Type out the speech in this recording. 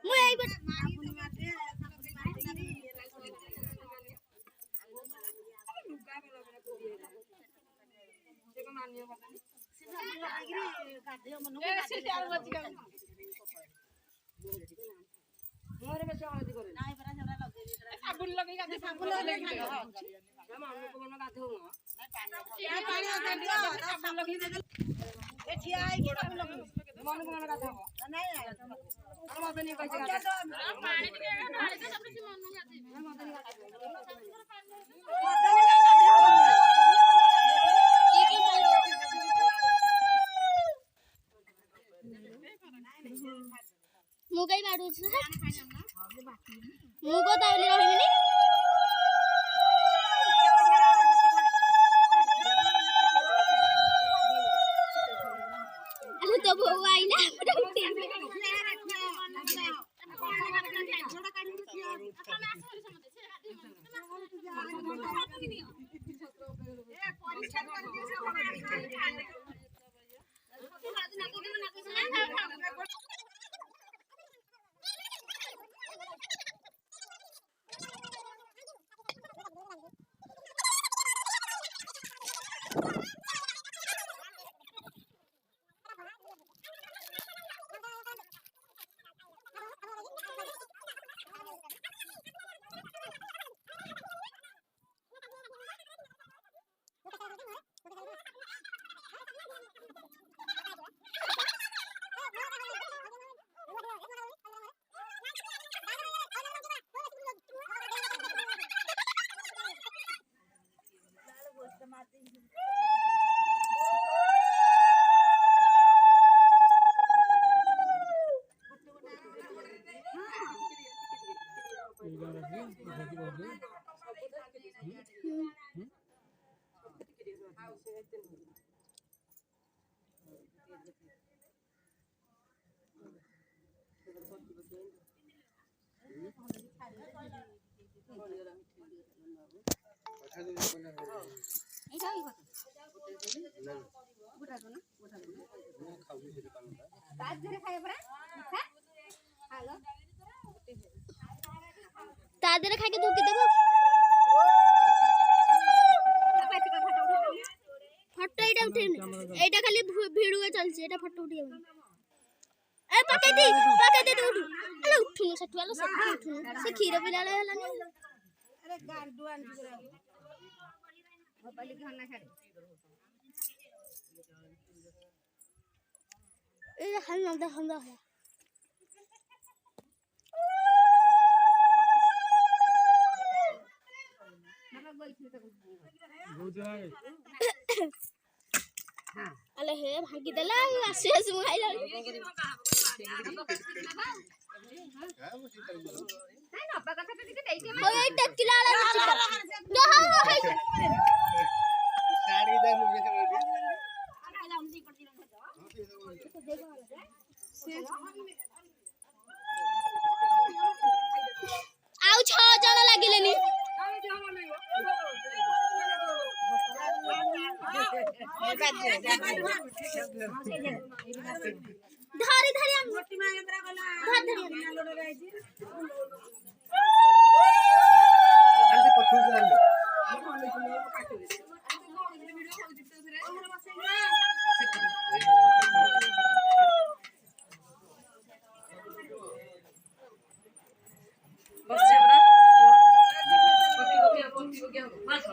ମୁଁ ଏଇ मोरे बेसी हळदी करे नाही परा जरा लगे साबुन लगे गाधे साबुन लगे हम हमको मन गाधो नाही पानी साबुन लगे ए ठिया आई के साबुन लगे मन को मन गाधो नहीं हम मत नहीं कहै छै पानी टिके ढाळे के सब से मन गाधे हम मत नहीं गाधे ମୁଁ କାଇ ମାଡୁଛି ମୁଁ କୋ ତାଉଲି ରହିବିନି ଆରେ ତ ବୋଉ ଆଇଲା तादरे खाके धोके देबो फोटो एटा उठेन एटा खाली वीडियो चलछि एटा फोटो उठियो ए पके दे उठू अले उठू सटु वाला सब उठू से खीर पिलाले हलानी अरे गांडू आन मोबाइल के हन्ना छाड़े ए हल्ला दे हल्ला अले हे भागी देला आसे आसे मुहाइला हां नब्बा कथा तो दिखे देई ओ ए टकिला वाला नो हां साड़ी दे मुझे कर दे आला हमसी पड़ती रह आउ 6 जण लागिलेनी धारी धारी हम मोटी मांगेंद्रा गला धार धारी लोड राइजी आलते पथु जाले बस जबरा पक्की को क्या बस